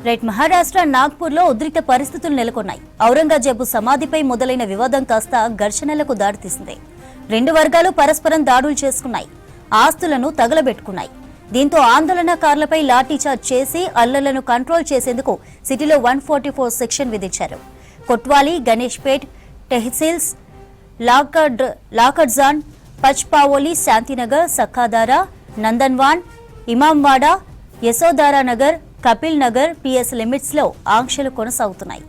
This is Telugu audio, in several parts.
రైట్ మహారాష్ట్ర నాగ్పూర్ లో ఉద్రిక్త పరిస్థితులు నెలకొన్నాయి. ఔరంగజేబు సమాధిపై మొదలైన వివాదం కాస్త ఘర్షణలకు దారితీసింది. రెండు వర్గాలు పరస్పరం దాడులు చేసుకున్నాయి, ఆస్తులను తగలబెట్టుకున్నాయి. దీంతో ఆందోళనకారులపై లాఠీచార్జ్ చేసి అల్లర్లను కంట్రోల్ చేసేందుకు సిటీలో 144 సెక్షన్ విధించారు. కొట్వాలి, గణేష్పేట్, టెహసీల్స్, లాకడ్జాన్, పచ్పావోలి, శాంతినగర్, సక్కాదారా, నందన్వాన్, ఇమాంవాడా, యశోదారా నగర్, కపిల్ నగర్ పిఎస్ లిమిట్స్ లో ఆంక్షలు కొనసాగుతున్నాయి.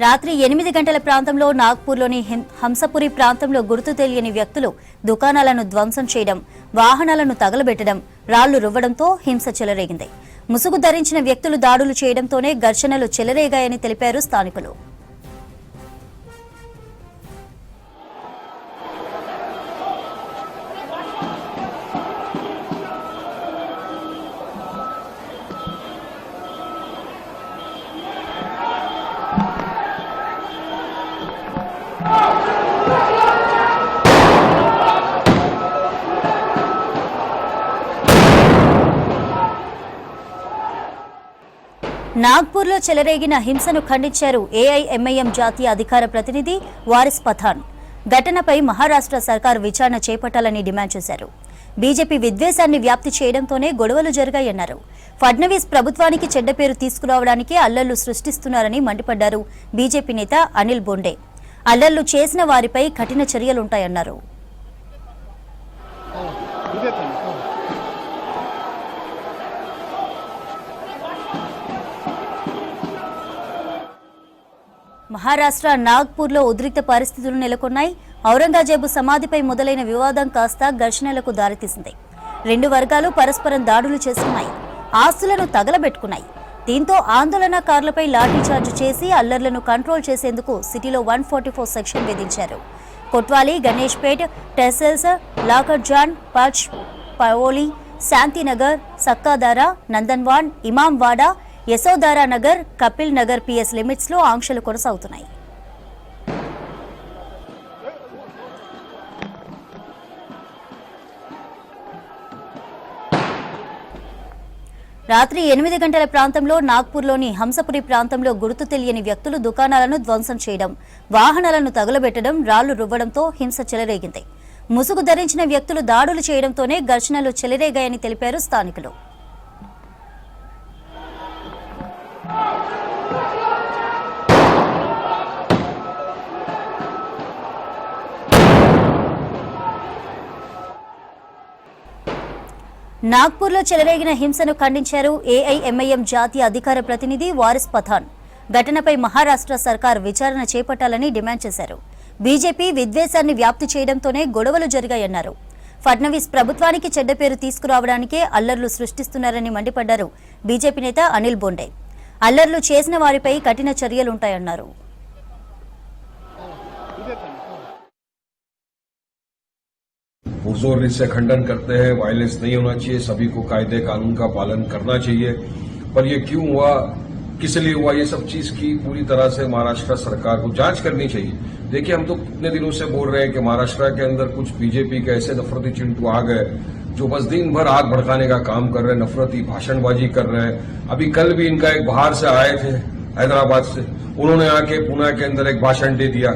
రాత్రి 8 గంటల ప్రాంతంలో నాగ్పూర్లోని హంసపురి ప్రాంతంలో గుర్తు తెలియని వ్యక్తులు దుకాణాలను ధ్వంసం చేయడం, వాహనాలను తగలబెట్టడం, రాళ్లు రువ్వడంతో హింస చెలరేగింది. ముసుగు ధరించిన వ్యక్తులు దాడులు చేయడంతోనే ఘర్షణలు చెలరేగాయని తెలిపారు స్థానికులు. నాగ్పూర్లో చెలరేగిన హింసను ఖండించారు ఏఐఎంఐఎం జాతీయ అధికార ప్రతినిధి వారిస్ పఠాన్. ఘటనపై మహారాష్ట్ర సర్కార్ విచారణ చేపట్టాలని డిమాండ్ చేశారు. బీజేపీ విద్వేషాన్ని వ్యాప్తి చేయడంతోనే గొడవలు జరిగాయన్నారు. ఫడ్నవీస్ ప్రభుత్వానికి చెడ్డ పేరు తీసుకురావడానికి అల్లర్లు సృష్టిస్తున్నారని మండిపడ్డారు బీజేపీ నేత అనిల్ బోండే. అల్లర్లు చేసిన వారిపై కఠిన చర్యలుంటాయన్నారు. మహారాష్ట్ర నాగ్పూర్లో ఉద్రిక్త పరిస్థితులు నెలకొన్నాయి. ఔరంగజేబు సమాధిపై మొదలైన వివాదం కాస్త ఘర్షణలకు దారితీసింది. రెండు వర్గాలు పరస్పరం దాడులు చేసుకున్నాయి, ఆస్తులను తగలబెట్టుకున్నాయి. దీంతో ఆందోళనకారులపై లాఠీచార్జ్ చేసి అల్లర్లను కంట్రోల్ చేసేందుకు సిటీలో 144 సెక్షన్ విధించారు. కొట్వాలి, గణేష్పేట్, టెహసీల్స్, లాకడ్జాన్, పచ్పావోలి, శాంతినగర్, సక్కాదారా, నందన్వాన్, ఇమాంవాడా, యశోదారా నగర్, కపిల్ నగర్ పిఎస్ లిమిట్స్ లో ఆంక్షలు కొనసాగుతున్నాయి. రాత్రి 8 గంటల ప్రాంతంలో నాగ్పూర్లోని హంసపురి ప్రాంతంలో గుర్తు తెలియని వ్యక్తులు దుకాణాలను ధ్వంసం చేయడం, వాహనాలను తగులబెట్టడం, రాళ్లు రువ్వడంతో హింస చెలరేగింది. ముసుగు ధరించిన వ్యక్తులు దాడులు చేయడంతోనే ఘర్షణలు చెలరేగాయని తెలిపారు స్థానికులు. నాగ్పూర్లో చెలరేగిన హింసను ఖండించారు ఏఐఎంఐఎం జాతీయ అధికార ప్రతినిధి వారిస్ పఠాన్. ఘటనపై మహారాష్ట్ర సర్కార్ విచారణ చేపట్టాలని డిమాండ్ చేశారు. బీజేపీ విద్వేషాన్ని వ్యాప్తి చేయడంతోనే గొడవలు జరిగాయన్నారు. ఫడ్నవీస్ ప్రభుత్వానికి చెడ్డ పేరు తీసుకురావడానికే అల్లర్లు సృష్టిస్తున్నారని మండిపడ్డారు బీజేపీ నేత అనిల్ బోండే. అల్లర్లు చేసిన వారిపై కఠిన చర్యలుంటాయన్నారు. पुरजोर इससे खंडन करते हैं। वायलेंस नहीं होना चाहिए, सभी को कायदे कानून का पालन करना चाहिए। पर ये क्यों हुआ, किस लिए हुआ, ये सब चीज की पूरी तरह से महाराष्ट्र सरकार को जांच करनी चाहिए। देखिए, हम तो कितने दिनों से बोल रहे हैं कि महाराष्ट्र के अंदर कुछ बीजेपी के ऐसे नफरती चिंटू आ गए जो बस दिन भर आग भड़काने का काम कर रहे हैं, नफरती भाषणबाजी कर रहे हैं। अभी कल भी इनका एक बाहर से आए थे हैदराबाद से, उन्होंने आके पुणे के अंदर एक भाषण दे दिया।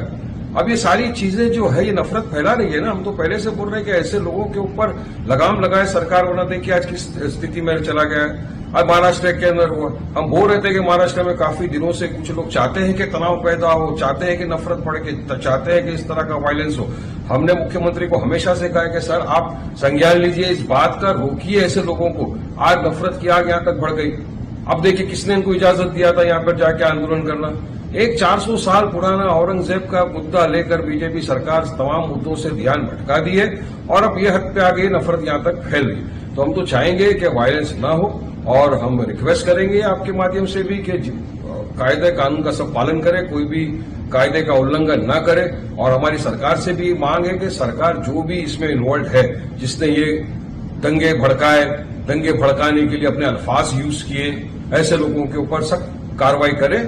अब ये सारी चीजें जो है ये नफरत फैला रही है ना। हम तो पहले से बोल रहे हैं कि ऐसे लोगों के ऊपर लगाम लगाए सरकार, वरना देखिए आज किस स्थिति में चला गया है। अब महाराष्ट्र के अंदर हुआ, हम बोल रहे थे कि महाराष्ट्र में काफी दिनों से कुछ लोग चाहते हैं कि तनाव पैदा हो, चाहते हैं कि नफरत बढ़े, चाहते हैं कि इस तरह का वायलेंस हो। हमने मुख्यमंत्री को हमेशा से कहा कि सर आप संज्ञान लीजिए, इस बात का रोकिए ऐसे लोगों को। आज नफरत की आग यहाँ तक बढ़ गई। अब देखिए किसने इनको इजाजत दिया था यहाँ पर जाके आंदोलन करना। एक 400 साल पुराना औरंगजेब का मुद्दा लेकर बीजेपी सरकार तमाम मुद्दों से ध्यान भटका दी है और अब ये हद पे आ गई, नफरत यहाँ तक फैल गई। तो हम तो चाहेंगे कि वायलेंस ना हो और हम रिक्वेस्ट करेंगे आपके माध्यम से भी कि कायदे कानून का सब पालन करे, कोई भी कायदे का उल्लंघन न करे। और हमारी सरकार से भी मांग है कि सरकार जो भी इसमें इन्वॉल्व है, जिसने ये दंगे भड़काए, दंगे भड़काने के लिए अपने अल्फाज यूज किए, ऐसे लोगों के ऊपर सख्त कार्रवाई करे।